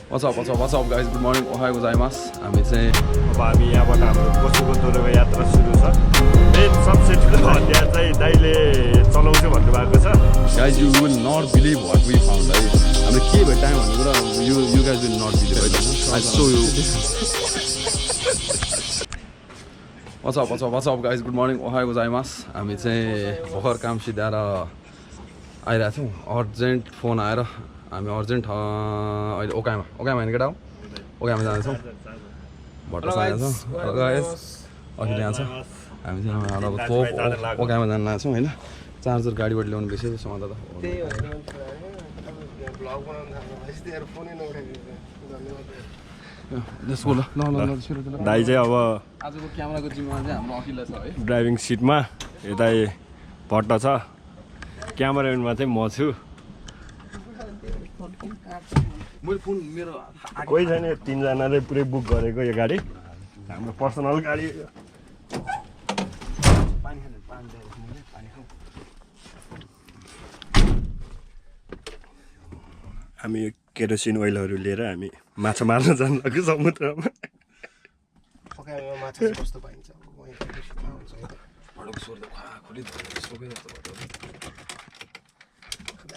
What's up guys? Good morning. Ohayou gozaimasu. हामी चाहिँ अब हामी यहाँबाट हाम्रो कोसुको दोरोको यात्रा सुरु छ। मेन सबसे ठुलो हतियार चाहिँ दाइले चलाउँछु भन्नुभएको छ। Guys, you will not believe what we found. हामीले के भयो टाइम भनेको र you guys will not believe it. I show you. What's up guys? Good morning. Ohayou gozaimasu. हामी चाहिँ भर्खर काम सिधाएर आइरहेको थियौँ। अर्जेन्ट फोन आएर हामी अर्जेन्ट अहिले ओकामा होइन केटा हो ओकामा जाँदैछौँ भट्ट जान्छौँ अघि जान्छ हामी चाहिँ अब ओकामा जान लाग्छौँ होइन चार्जर गाडीबाट ल्याउनु बिर्सेको छ अन्त दाइ चाहिँ अब आजको क्यामेराको जिम्मा चाहिँ हाम्रो अखिल छ है ड्राइभिङ सिटमा यता भट्ट छ क्यामेराम्यानमा चाहिँ म छु कोही छैन तीनजनाले पुरै बुक गरेको यो गाडी हाम्रो पर्सनल गाडी हामी केरोसिन ओइलहरू लिएर हामी माछा मार्न जानु लाग्यो समुद्रमा माछा कस्तो पाइन्छ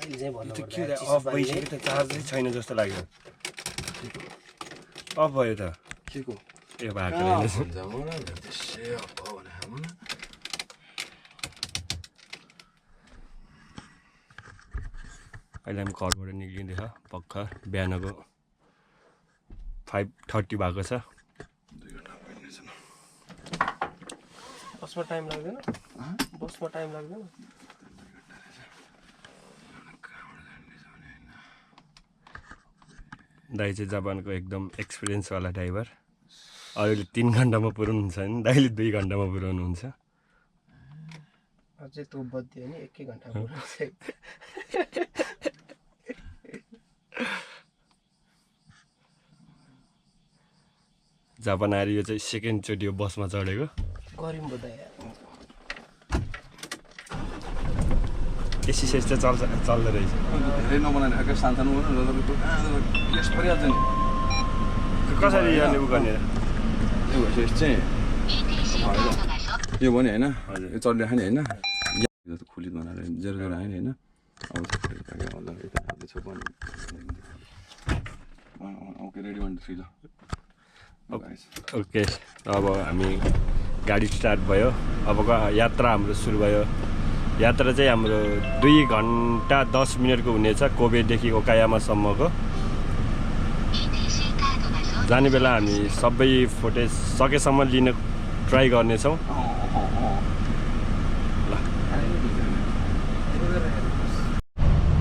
अफ भइसक्यो त चार्जै छैन जस्तो लाग्यो अफ भयो त के को यो भएको अहिले हामी घरबाट निक्लिँदैछ भर्खर बिहानको 5:30 भएको छ बसमा टाइम लाग्दैन दाइ चाहिँ जापानको एकदम एक्सपिरियन्सवाला ड्राइभर अरूले 3 घन्टामा पुर्याउनुहुन्छ भने दाइले 2 घन्टामा पुर्याउनुहुन्छ अझै तँ बद्दियो नि 1 घन्टा जापान आएर यो चाहिँ सेकेन्ड चोटि यो बसमा चढेको गरिम बोदा यार एसी सेस चाहिँ चल्दो रहेछ धेरै नबनाउने खालको सान्सानो केस परिहाल्छ नि कसरी यो गर्ने यो भएपछि चाहिँ यो भने होइन यो चलिरहेको नि होइन यो खुलित बनाएर जेरो आयो नि होइन अब ओके रेडी 1 2 3 ओके अब हामी गाडी स्टार्ट भयो अबको यात्रा हाम्रो सुरु भयो यात्रा चाहिँ हाम्रो 2 घन्टा 10 मिनटको हुनेछ कोबेदेखि ओकायामासम्मको जाने बेला हामी सबै फुटेज सकेसम्म लिन ट्राई गर्नेछौँ ल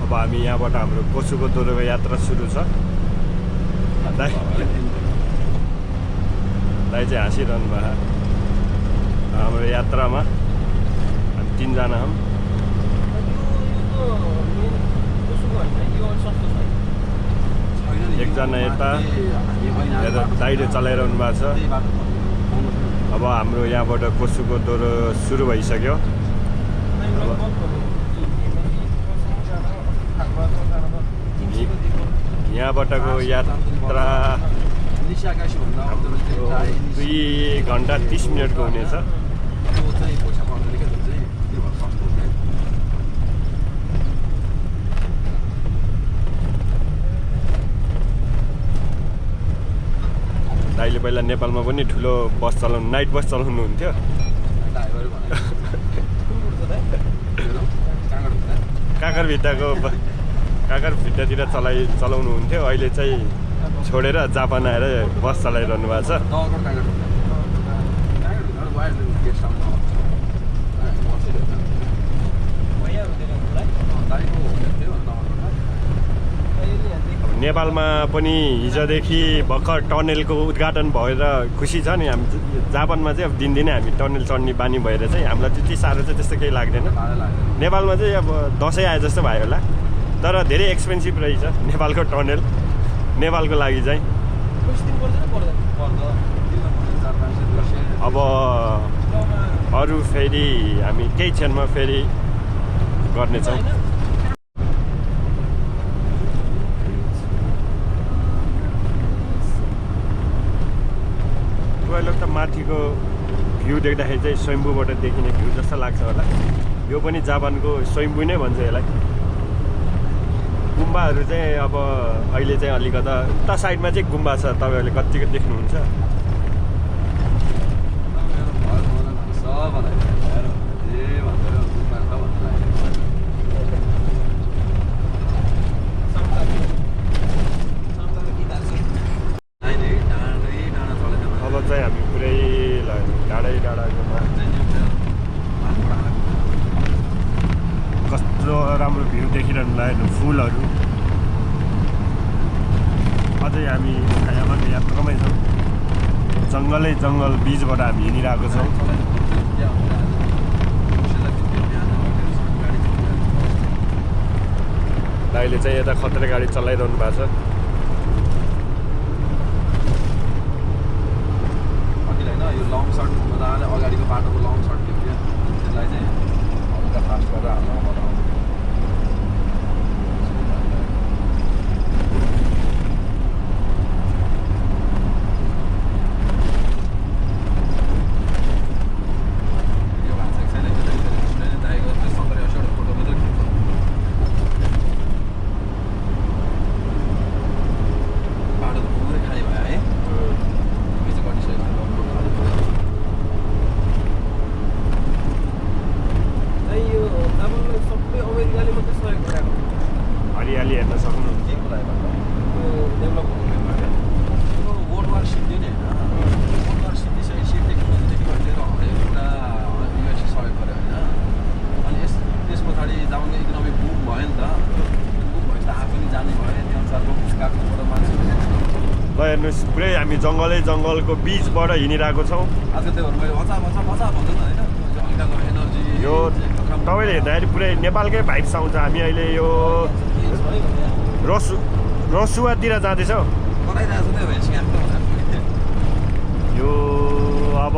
अब हामी यहाँबाट हाम्रो कोसुको दोरोको यात्रा सुरु छ दाइ चाहिँ हाँसिरहनु भयो हाम्रो यात्रामा हामी 3 जना हौँ एकजना यता दाइले चलाइरहनु भएको छ अब हाम्रो यहाँबाट कोसुको दोरो सुरु भइसक्यो यहाँबाटको यात्रा 2 घन्टा 30 मिनटको हुनेछ दाइले पहिला नेपालमा पनि ठुलो बस चलाउनु नाइट बस चलाउनु हुन्थ्यो काकरभिट्टातिर चलाउनु हुन्थ्यो अहिले चाहिँ छोडेर जापान आएर बस चलाइरहनु भएको छ नेपालमा पनि हिजोदेखि भर्खर टनलको उद्घाटन भएर खुसी छ नि हामी जापानमा चाहिँ अब दिनदिनै हामी टनल चढ्ने बानी भएर चाहिँ हामीलाई त्यति साह्रो चाहिँ त्यस्तो केही लाग्दैन नेपालमा चाहिँ अब दसैँ आए जस्तो भयो होला तर धेरै एक्सपेन्सिभ रहेछ नेपालको टनल नेपालको लागि चाहिँ अब अरू फेरि हामी केही क्षणमा फेरि गर्नेछौँ तपाईँलाई त माथिको भ्यू देख्दाखेरि चाहिँ स्वयम्भूबाट देखिने भ्यू जस्तो लाग्छ होला। यो पनि जापानको स्वयम्भू नै भन्छ यसलाई। गुम्बाहरू चाहिँ अब अहिले चाहिँ अलिकता उता साइडमा चाहिँ गुम्बा छ, तपाईँहरूले कतिको देख्नुहुन्छ। अब चाहिँ हामी पुरै डाँडै डाँडाकोमा कस्तो राम्रो भ्यू देखिरहनु लाग्यो फुलहरू। अझै हामी खायामाको यात्रामै छौँ। जङ्गलै जङ्गल बिचबाट हामी हिँडिरहेको छौँ। दाइले चाहिँ यता खतरे गाडी चलाइरहनु भएको छ। यो लङ सर्ट मजाले अगाडिको बाटोको लङ सर्ट थियो त्यसलाई चाहिँ हल्का फास्ट गरेर हाल्नु बनाउनु। यो भाषा छैन दाइको सँगै एउटा फोटो मात्रै खिच्छ। बाटो त पुरै खाली भयो है। हरियाली हेर्न सक्नुहुन्छ। त्यस पछाडि जाउने इकोनोमिक बुम भयो नि त, बुम भएपछि आफै पनि जाने भयो। त्यो अनुसारको काठमाडौँबाट मान्छे ल हेर्नुहोस्, पुरै हामी जङ्गलै जङ्गलको बिचबाट हिँडिरहेको छौँ। आजकल त्यो मैले बचा बचा बचा भन्दैन होइन, हल्काको एनर्जी यो तपाईँले हेर्दाखेरि पुरै नेपालकै भाइब्स आउँछ। हामी अहिले यो रसुवातिर जाँदैछौँ। यो अब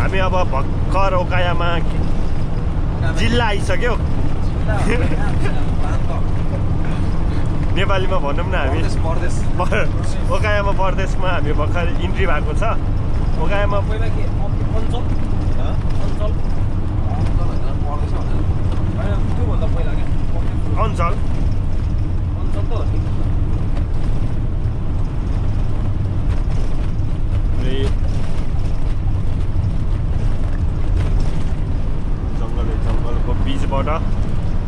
हामी अब भर्खर ओकायामा जिल्ला आइसक्यो। नेपालीमा भनौँ न, हामी ओकायामा प्रदेशमा हामी भर्खर इन्ट्री भएको छ। ओकायामा पहिला के अञ्चल त्योभन्दा पहिला क्या अञ्चल अञ्चल त हो नि। जङ्गलको बिचबाट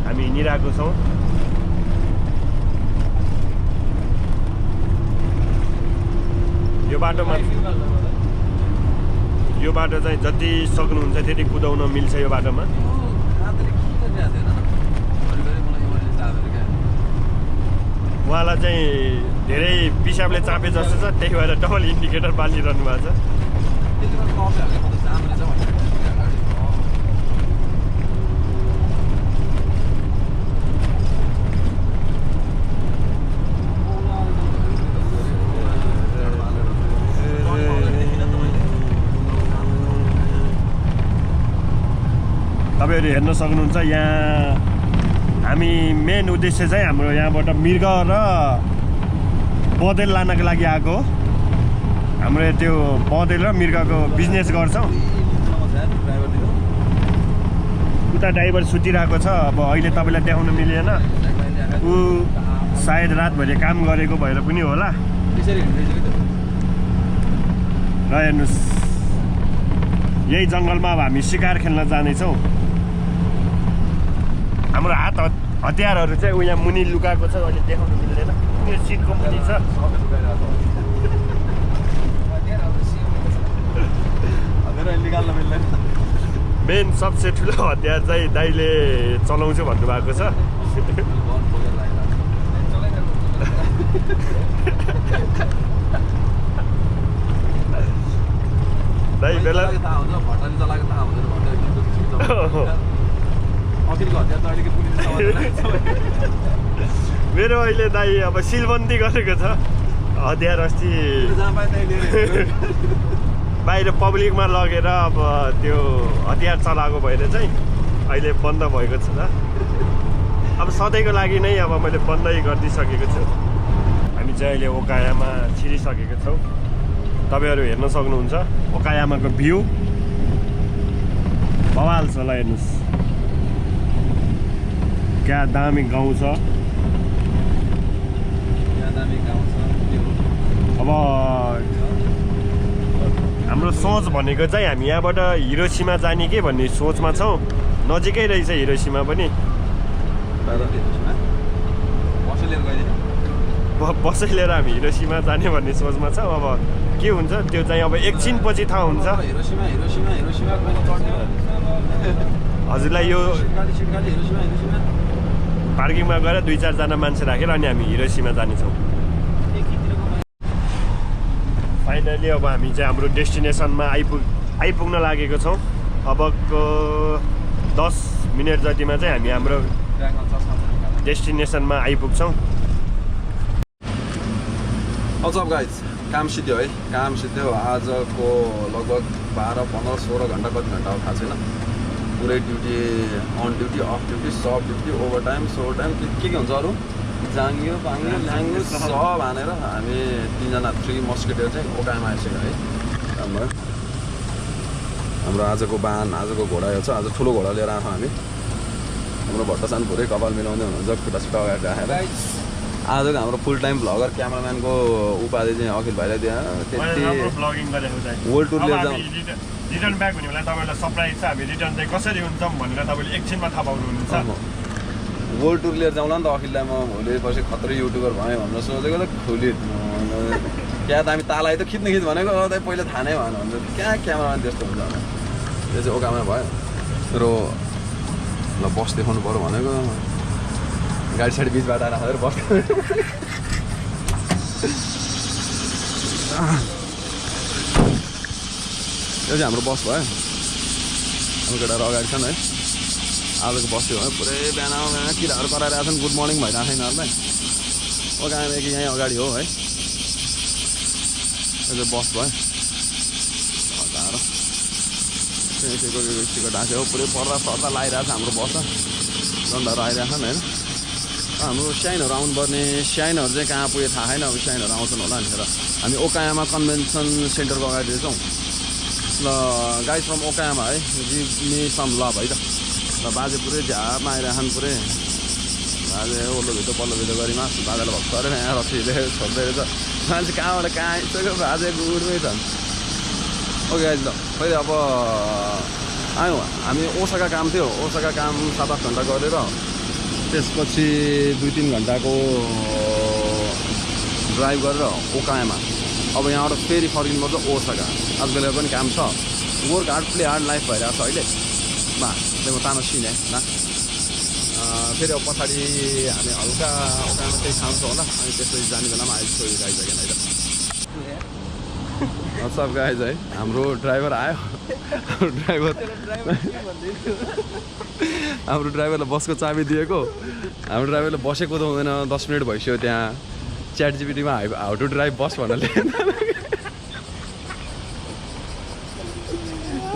हामी हिँडिरहेको छौँ। यो बाटो चाहिँ जति सक्नुहुन्छ त्यति कुदाउन मिल्छ यो बाटोमा। उहाँलाई चाहिँ धेरै पिसाबले चापे जस्तो छ, त्यही भएर डबल इन्डिकेटर बालिरहनु भएको छ। तपाईँहरू हेर्न सक्नुहुन्छ, यहाँ हामी मेन उद्देश्य चाहिँ हाम्रो यहाँबाट मृग र बँदेल लानको लागि आएको हो। हाम्रो त्यो बँदेल र मृगको बिजनेस गर्छौँ। उता ड्राइभर सुतिरहेको छ। अब अहिले तपाईँलाई देखाउन मिलेन, ऊ सायद रातभरि काम गरेको भएर पनि होला। र हेर्नुहोस्, यही जङ्गलमा अब हामी शिकार खेल्न जानेछौँ। हाम्रो हात हतियारहरू चाहिँ ऊ यहाँ मुनि लुकाएको छ, अहिले देखाउनु मिल्दैन। त्यो सिटको मुनि छ। मेन सबसे ठुलो हतियार चाहिँ दाइले चलाउँछु भन्नुभएको छ। दाइ बेला मेरो अहिले दाइ अब सिलबन्दी गरेको छ हतियार। अस्ति बाहिर पब्लिकमा लगेर अब त्यो हतियार चलाएको भएर चाहिँ अहिले बन्द भएको छ। अब सधैँको लागि नै अब मैले बन्दै गरिदिइसकेको छु। हामी चाहिँ अहिले ओकायामा छिरिसकेको छौँ। तपाईँहरू हेर्न सक्नुहुन्छ ओकायामाको भ्यू बवाल छ ल हेर्नुहोस् क्या दामी गाउँ छ अब हाम्रो सोच भनेको चाहिँ हामी यहाँबाट हिरोसीमा जाने के भन्ने सोचमा छौँ नजिकै रहेछ हिरोसीमा पनि बसै लिएर हामी हिरोसीमा जाने भन्ने सोचमा छौँ अब के हुन्छ त्यो चाहिँ अब एकछिन पछि थाहा हुन्छ हजुरलाई यो पार्किङमा गएर 2-4 जना मान्छे राखेर अनि हामी हिरोसीमा जानेछौँ फाइनली अब हामी चाहिँ हाम्रो डेस्टिनेसनमा आइपुग्न लागेको छौँ अबको 10 मिनट जतिमा चाहिँ हामी हाम्रो डेस्टिनेसनमा आइपुग्छौँ अब गाइज काम सिद्धियो है काम सिद्धियो आजको लगभग 12, 15, 16 घन्टा कति घन्टा हो थाहा छैन पुरै duty on duty off duty सब ड्युटी ओभर टाइम सो टाइम के हुन्छ अरू जाङ्गियो पाङ्गियो ल्याङ्गियो सब हानेर हामी 3 जना 3 मस्किटोहरू चाहिँ ओकायामा आइसक्यो है राम्रो हाम्रो आजको बाहन आजको घोडा यो छ आज ठुलो घोडा लिएर आएको हामी हाम्रो भट्टसान पुरै कपाल मिलाउँदै हुनुहुन्छ खुट्टा सुट्टा अगाडि राखेर आजको हाम्रो फुल टाइम भ्लगर क्यामेराम्यानको उपाधि चाहिँ अखिल भाइलाई दिएर वर्ल्ड टुर लिएर जाउँ रिटर्न ब्याक हुने बेला तपाईँलाई सरप्राइज छ हामी रिटर्न चाहिँ कसरी हुन्छ भनेर तपाईँले एकछिनमा थाहा पाउनुहुन्छ वर्ल्ड टुर लिएर जाउँला नि त अखिललाई म भोलि पछि खत्रै युट्युबर भएँ भनेर सोचेको त खुली क्या त हामी तालाई त खिच्ने भनेको पहिला थाहा नै भएन भन्छ कहाँ क्यामेराम्यान त्यस्तो हुन्छ भने त्यो चाहिँ ओकामा भयो मेरो ल बस देखाउनु पऱ्यो भनेको गाडी साडी बिचबाट राखेर बस यो चाहिँ हाम्रो बस भयो हाम्रो केटाहरू अगाडि छन् है आजको बस यो है पुरै बिहान किराहरू कराइरहेको छन् गुड मर्निङ भइरहेको छैन यिनीहरूलाई ओकामा एक यहीँ अगाडि हो है यो चाहिँ बस भयो टिकट ढाक्यो पुरै पर्दा लगाइरहेको छ हाम्रो बस झन्डाहरू आइरहेको छन् होइन हाम्रो साइनहरू आउनुपर्ने साइनहरू चाहिँ कहाँ पुग्यो थाहा छैन अब साइनहरू आउँछन् होला नि र हामी ओकायामा कन्भेन्सन सेन्टरको अगाडि रहेछौँ ल गाइज फ्रम ओकायामा है मे सम लभ है त ल बाजे पुरै झ्यापमा आइरहन् पुरै बाजे ओल्लो भित्र पल्लो भित्र गरिमा बाजालाई भर्खरै यहाँ रक्सीले छोड्दै रहेछ मान्छे कहाँबाट कहाँ आइसक्यो बाजे गुडमै छन् ओके गाइज ल फेरि अब आयौँ हामी ओसाका काम थियो ओसाका काम 7-8 घन्टा गरेर त्यसपछि 2-3 घन्टाको ड्राइभ गरेर ओकायामा अब यहाँबाट फेरि फर्किनुपर्छ ओसाका आज बेला पनि काम छ work hard play hard life भइरहेको छ अहिले बा त्यो तानो सिन है ल फेरि अब पछाडि हामी हल्का ओकायामा केही खान्छौँ होला अनि त्यसपछि जाने बेलामा आइसक्यो गाइसकेन है त सब गाइज है हाम्रो ड्राइभर आयो हाम्रो ड्राइभरलाई बसको चाबी दिएको हाम्रो ड्राइभरले बसेको त हुँदैन 10 मिनट भइसक्यो त्यहाँ च्याट जिपिटीमा हाउ टु ड्राइभ बस भनेर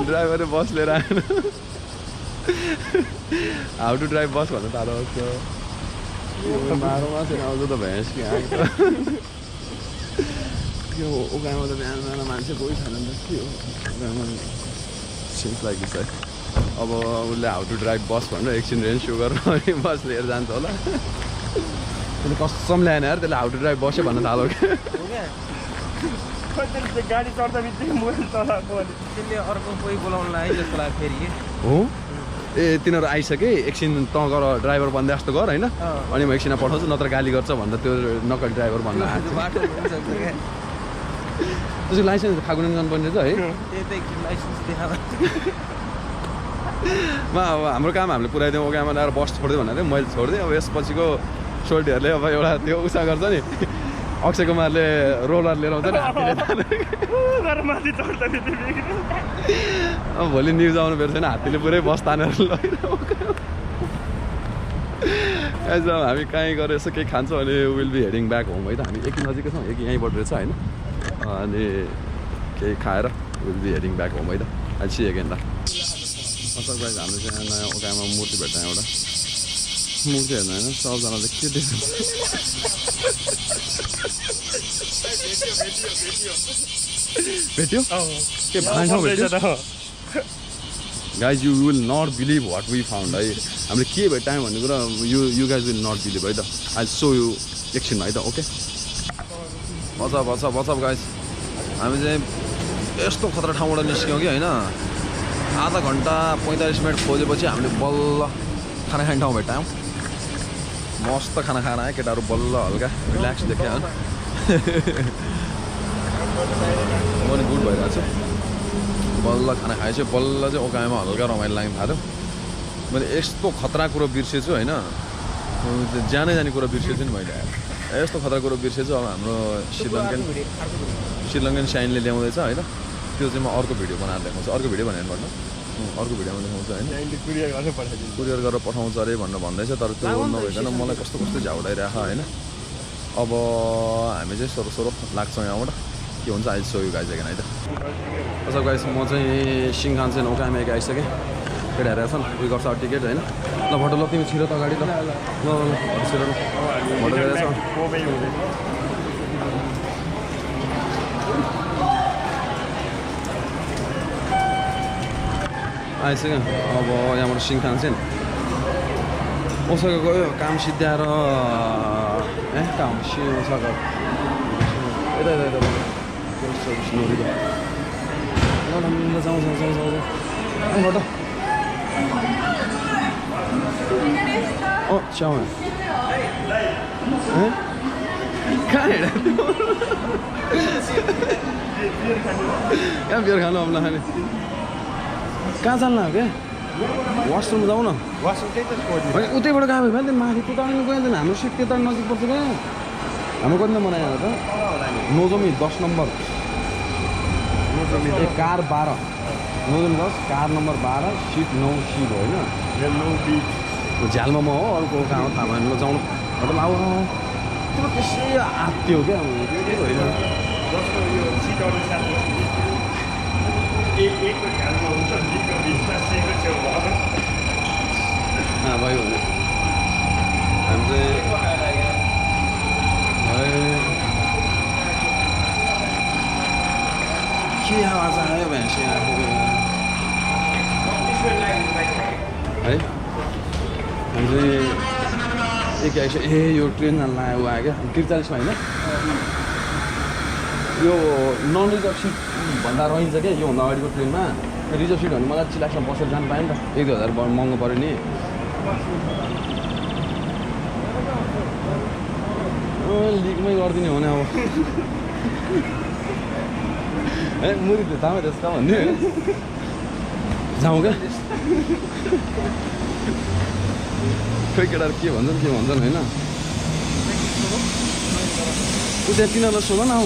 ड्राइभरले बस लिएर आएन हाउ टु ड्राइभ बस भन्नु तारो मारोमा चाहिँ आउँछ त भ्यास कि आएको यो ओकायामा त बिहान बिहान मान्छे कोही छैन नि त के हो सिम्स लाइक दिस है अब उसले हाउ टु ड्राइभ बस भनेर एकछिन रेन्ज सु गरेर बस लिएर जान्छ होला त्यसले कसम ल्याएन यार त्यसले हाउ टु ड्राइभ बसै भन्न थाल्यो गाडी चढ्दा बित्तिकै मोबाइल चलाएको त्यसले अर्को कोही बोलाउनलाई जस्तो लाग्यो फेरि हो ए तिनीहरू आइसके एकछिन त गर ड्राइभर भन्दै जस्तो गर होइन अनि म एकछिनमा पठाउँछु नत्र गाली गर्छ भन्दा त्यो नकली ड्राइभर भन्न त्यसको लाइसेन्स फागुन गर्नुपर्ने रहेछ है अब हाम्रो काम हामीले पुऱ्याइदिउँ ओकायामा ल्याएर बस छोडिदिउँ भनेर मैले छोडिदिएँ अब यसपछिको सोल्टीहरूले अब एउटा त्यो उसा गर्छ नि अक्षय कुमारले रोलर लिएर आउँछ नि अब भोलि न्युज आउनु पर्छ छैन हात्तीले पुरै बस तानेर लगिरहेको हामी कहीँ गएर यसो केही खान्छौँ अनि will be heading back home है त हामी एक नजिकै छौँ एक यहीँबाट रहेछ होइन अनि केही खाएर will be heading back home है त अहिले सी अगेन ल असल गाइज हाम्रो चाहिँ नयाँ ओकायामा मूर्ति भेट्छ एउटा मूर्ति हेर्नु होइन सबजनाले के देख्छ भेट्यो के भाइ ठाउँ भेट्यो guys you will not believe what we found है हामीले के भेट्यौँ भन्ने कुरा you guys will not believe है त आई सो यु एकछिनमा है त ओके बचा गाइज हामी चाहिँ यस्तो खतरा ठाउँबाट निस्क्यौँ कि होइन आधा घन्टा 45 मिनट खोजेपछि हामीले बल्ल खाना खाने ठाउँ भेट्यौँ मस्त खाना खाएर आयो केटाहरू बल्ल हल्का रिल्याक्स देखेँ होइन म नि गुड भइरहेको छु बल्ल खाना खाएपछि बल्ल चाहिँ ओकाइमा हल्का रमाइलो लाग्नु थाल्यो मैले यस्तो खतरा कुरो बिर्सेछु होइन जाने कुरो बिर्सेछु नि मैले यस्तो खतरा कुरो बिर्सेछु अब हाम्रो श्रीलङ्कन साइनले ल्याउँदैछ होइन त्यो चाहिँ म अर्को भिडियो बनाएर देखाउँछु अर्को भिडियो भनेर भन्नु अर्को भिडियोमा देखाउँछु होइन कुरियर गरेर पठाउँछ अरे भनेर भन्दैछ तर त्यो नभइकन मलाई कस्तो झ्याउडाइरहेको होइन अब हामी चाहिँ सोरो लाग्छौँ यहाँबाट के हुन्छ अहिले सो यु गाइज है त अच्छा गाइस म चाहिँ सिङखानसेन ओकाइमा आइसकेँ केटाहरू आएछ नि उयो गर्छ टिकट होइन ल फोटो ल तिमी छिरो त अगाडि त ल छिरो फोटो गइरहेछ आइसक्यो अब यहाँबाट सिङखानसेन ओसाका गयो काम सिद्ध्याएर काम ओसाका यता नोरीको जाउँ फोटो च्याउ कहाँ हिँड्यो कहाँ बियर खानु अब नखाने कहाँ जानु लाग्यो क्या वासरुम जाउँ न होइन उतैबाट गयो भने माथि कुदाउनु गयो भने हाम्रो सिट त्यता नजिक पर्छ क्या हाम्रो कति नम्बर आयो त Nozomi 10 number car 12 Nozomi 10 car number 12 seat 9 seat होइन झ्यालमा म हो अरूको कहाँ थाहा भएन ल जाउँ होटल आऊ त्यो त्यसै आत्यो क्या होइन भयो भने हामी चाहिँ के आवाज आयो भने है हामी चाहिँ एक आइस ए यो ट्रेन लाग्यो आयो क्या 43मा होइन यो नन रिजर्भ सिट भन्दा रहन्छ क्या योभन्दा अगाडिको ट्रेनमा रिजर्भ सिट भने मलाई चिलाक्समा बसेर जानु पाएँ नि त 1-2 हजार महँगो पऱ्यो नि लिकमै गरिदिने हो नि अब ए मुरी त तामा त्यसका भन्ने जाउँ क्या खोइ केटाहरू के भन्छन् होइन उता तिनीहरूलाई सोध न हौ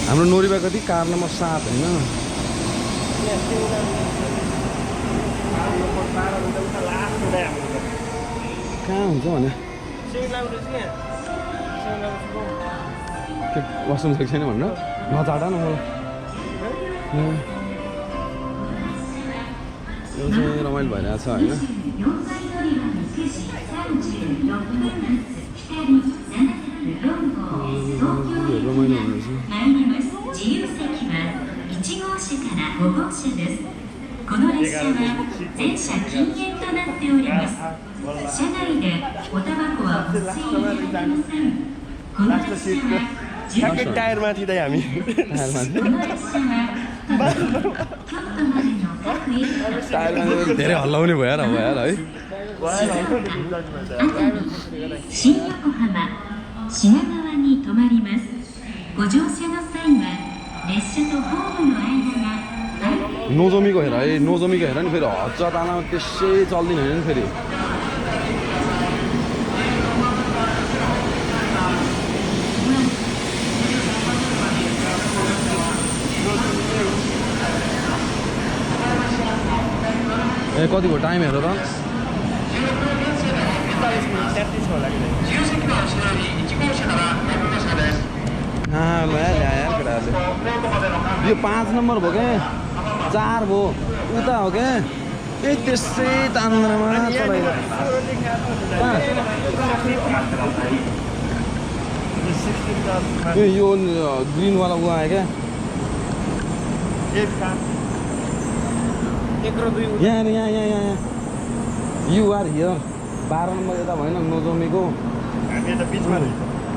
हाम्रो नोरीबा कति कार नम्बर 7 होइन कहाँ हुन्छ भने वासरुम छ छैन भन्न नचाडा न मलाई यो चाहिँ रमाइलो भइरहेछ होइन रमाइलो हुँदैछ टायर माथि त हामी धेरै हल्लाउने भयो यार है 新横浜品川に停まります。ご乗車の際は列車とホームの間が नोजोमीको हेर है नोजोमीको हेर नि फेरि हजात आलामा त्यसै चल्दिन होइन फेरि ए कति भयो टाइम हेर त ल्यायो केटाहरूले यो 5 नम्बर भयो क्या 4 भयो उता हो क्या ए त्यसै तान्द्रामा चलाइरहेको यो ग्रिनवाला ऊ आयो क्या एक र दुई यहाँ युआर हियर 12 नम्बर यता भएन नोजोमीको हामी त बिचमा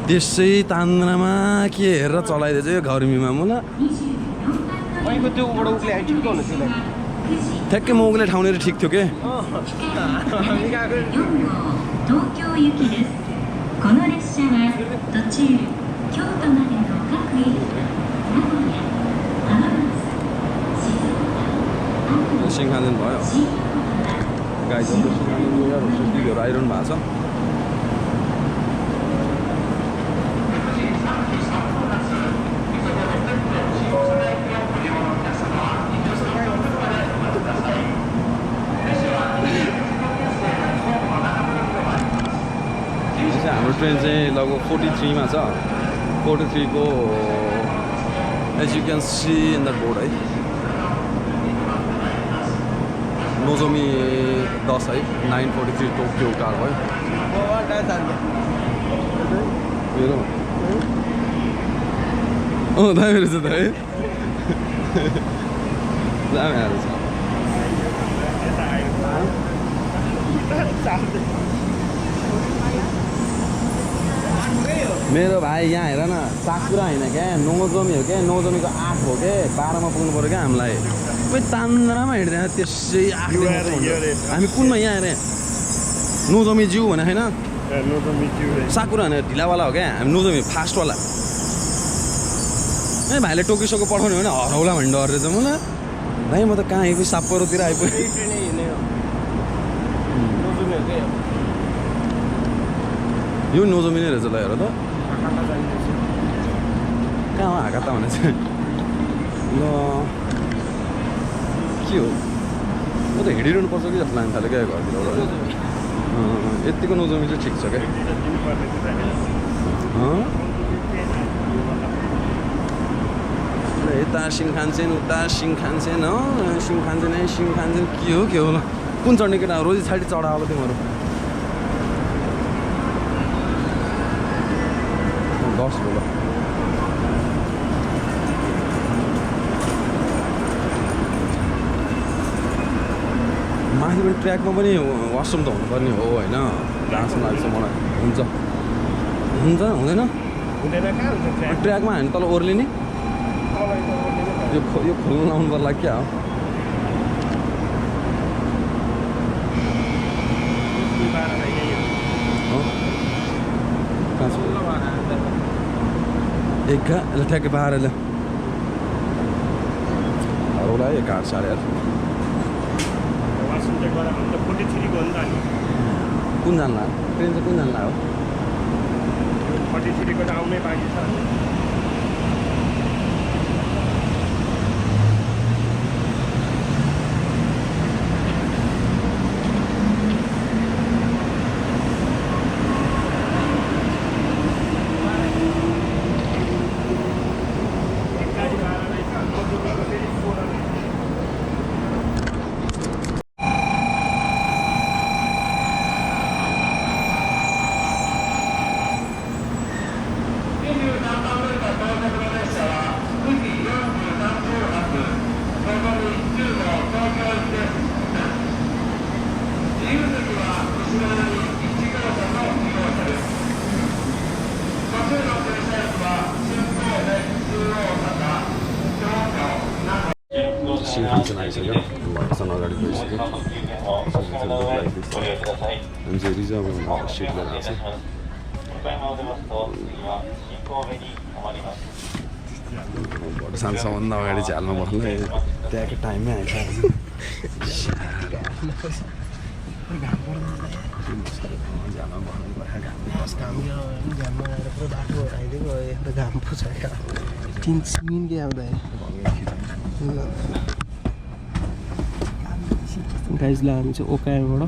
त्यसै तान्द्रामा के हेरेर चलाइदिएछ यो गर्मीमा मुला अहिलेको त्यो उबाट उक्ले आइ ठिक हुनु थियो ठ्याक्कै मौगले ठाउँनेर ठिक थियो के 東京行きです。この列車は途中京都までの各駅名古屋、浜松、静岡、 सिंखानसेन भयो 新横浜 गाइजहरू सिंखानसेन आइरहनु भएको छ हाम्रो ट्रेन चाहिँ लगभग 43 मा छ 43 को as you can see in the board है नोजोमी 10 है 9:43 टोकियो कार भयो मेरो दामी रहेछ त है दामी आएछ मेरो भाइ यहाँ हेर न साकुरा होइन क्या नोजोमी हो क्या नोजोमीको 8 हो क्या 12 मा पुग्नु पऱ्यो क्या हामीलाई खै तान्द्रामा हिँड्दैन त्यसै हामी कुनमा यहाँ हेरेँ नोजोमी जिउ भने होइन साकुरा होइन ढिलावाला हो क्या हामी नोजोमी फास्टवाला ए भाइले टोकिसोको पठाउने हो भने हराउला भन्ने डर रहेछ मलाई भाइ म त कहाँ आइपुगेँ साप्पोरोतिर आइपुगेँ यो नोजोमी नै रहेछ ल हेर त कहाँ हो हाकाता भने चाहिँ ल के हो म त हिँडिरहनु पर्छ कि जस्तो लाग्नु थाल्यो क्या घरतिर यतिको नोजोमी चाहिँ ठिक छ क्या यता सिंखानसेन उता सिंखानसेन सिंखानसेन के हो ल कुन चढ्ने केटा रोजी छाडी चढा होला तिमीहरू 10 हो ल माथि पनि ट्र्याकमा पनि वासरुम त हुनुपर्ने हो होइन जहाँसम्म लाग्छ मलाई हुन्छ हुँदैन ट्र्याकमा हामी तल ओर्लिने यो खोल्नु लाउनु पर्ला क्या हो एक ठ्याक्कै 12 ल होला एक 8 साढे 8 कुन जान्ला ट्रेन चाहिँ कुन जान्ला हो 43 को त आउनै बाँकी छ सिंखानसेन आइसक्यो भर्सन अगाडि गइसक्यो हामी चाहिँ रिजर्भ सिट लिएर आएको छ भटसानसम्म अगाडि झ्यालमा बस्नु त्यहाँको टाइममै आइसक्यो झ्यालमा बस्नु घाम पुछ तिन सिमिन के आउँदा गाइजलाई हामी चाहिँ ओकायाबाट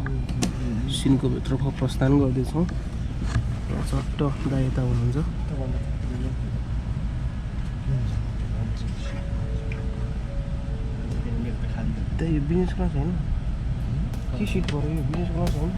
सिनको भित्र प्रस्थान गर्दैछौँ चट्ट दा यता हुनुहुन्छ त्यही बिजनेस क्लास होइन के सिट पऱ्यो यो बिजनेस क्लास होइन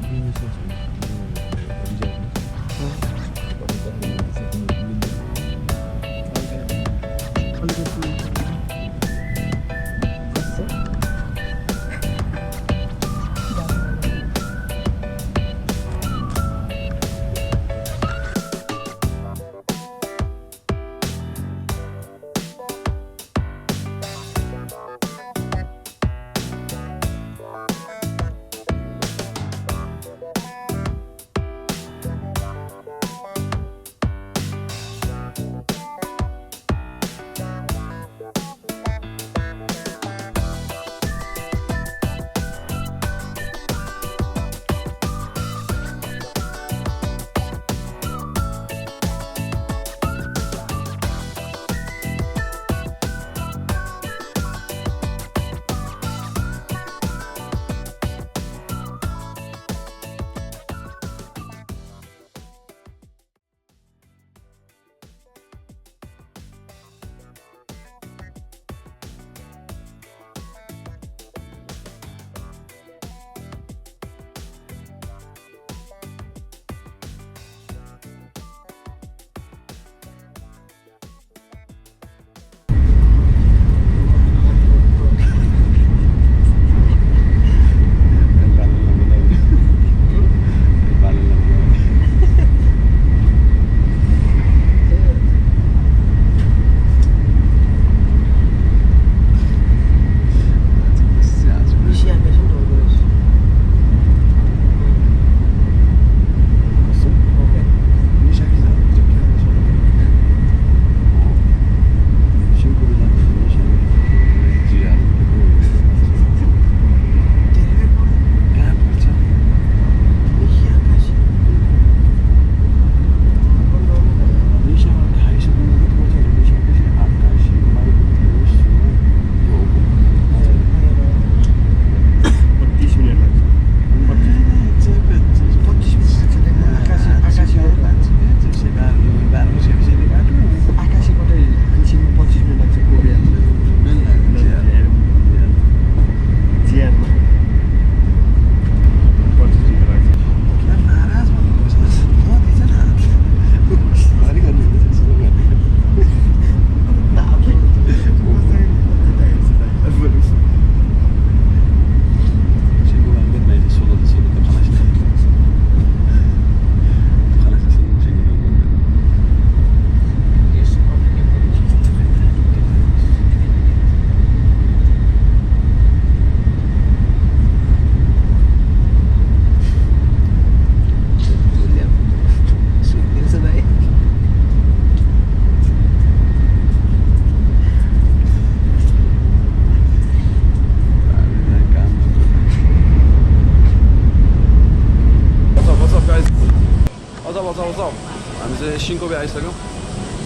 हामी चाहिँ सिन्कोबे आइसक्यौँ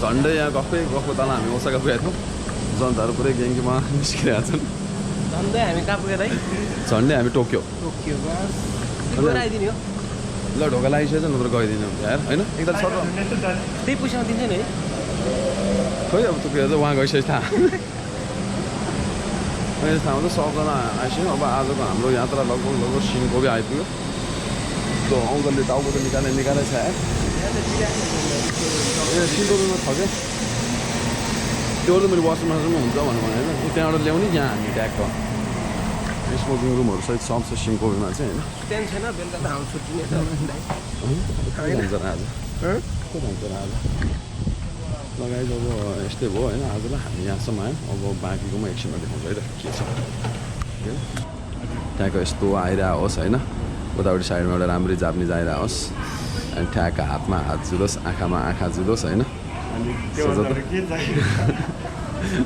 झन्डै यहाँ गफको तल हामी ओसाका पुगेको थियौँ जनताहरू पुरै ग्याङ्कीमा निस्किरहेको छन् झन्डै हामी कहाँ पुगेर है झन्डै हामी टोकियो टोकियो बस आइदिने हो ल ढोका लागिसकेछ नत्र गइदिनु यार होइन एकताल सर त्यही पैसामा दिन्छ नि है खोइ अब टोकियो चाहिँ उहाँ गइसकेछ थाहा मैले थाहा हुँदा सबजना आइसक्यो अब आजको हाम्रो यात्रा लगभग सिन्कोबे आइपुग्यो त्यो अङ्कलले टाउको त निकालेको छ यार ए सिन्कोबेमा छ क्या त्यो त मेरो वासरुममा हुन्छ भन्नु होइन त्यहाँबाट ल्याउने यहाँ हामी ट्याक्क स्मोकिङ रुमहरू सहित सब छ सिन्कोबेमा चाहिँ होइन टेन छैन बेलुका त हाम्रो छुट्टी नै कति जान्छ र आज कति जान्छ र आज लगाइ अब यस्तै भयो होइन आजलाई हामी यहाँसम्म आयौँ अब बाँकीकोमा एकछिनमा देखाउँछ है त के छ त्यहाँको यस्तो आइरहेकोस् होइन उतापट्टि साइडमा एउटा राम्रै जापानिज आइरहेकोस् अनि ठ्याक्क हातमा हात जुलोस् आँखामा आँखा जुलोस् होइन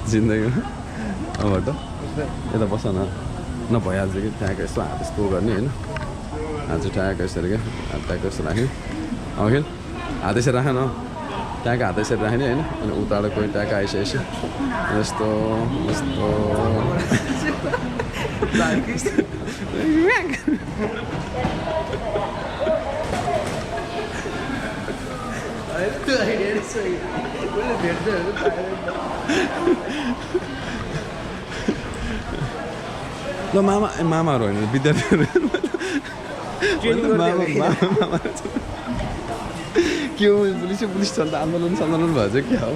जिन्दगीमा अबबाट यता बस न भइहाल्छ कि त्यहाँको यस्तो हात यस्तो गर्ने होइन हात चाहिँ ठ्याक्क यसरी क्या हात ट्याक्क यस्तो राख्ने अघि हात यसरी राख न ट्याक्क हात यसरी राख्ने होइन अनि उताबाट कोही ट्याक्क आइसकेपछि यस्तो यस्तो ल मामाहरू होइन विद्यार्थीहरू के हो पुलिस छ नि त आन्दोलन भएछ क्या हो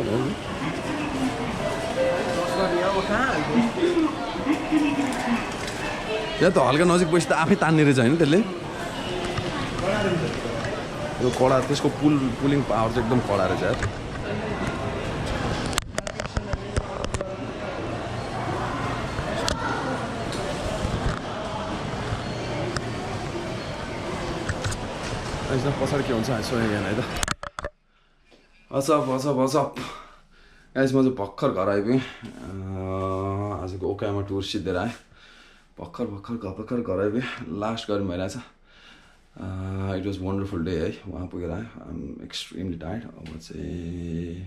यहाँ त हल्का नजिक बसी त आफै तान्ने रहेछ होइन त्यसले यो कडा त्यसको पुलिङ पावर चाहिँ एकदम कडा रहेछ यार एकदम पछाडि के हुन्छ यसो यहाँ है त वाट्सअप गाइस म चाहिँ भर्खर घर आइपुगेँ आजको ओकायामा टुर सिद्धेर आएँ भर्खर घर आइपुगेँ लास्ट गर्मी भइरहेछ इट वाज वन्डरफुल डे है वहाँ पुगेर आएँ आइ एम एक्सट्रिमली टायर्ड अब चाहिँ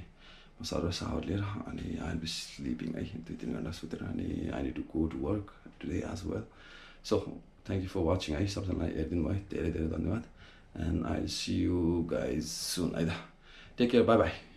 म सर्व सावर लिएर अनि आई विल बी स्लिपिङ है 2-3 घन्टा सुतेर अनि I need to go to work today as well so thank you for watching है सबैजनालाई हेरिदिनु भयो धेरै धेरै धन्यवाद and I'll see you guys soon. Take care, bye bye.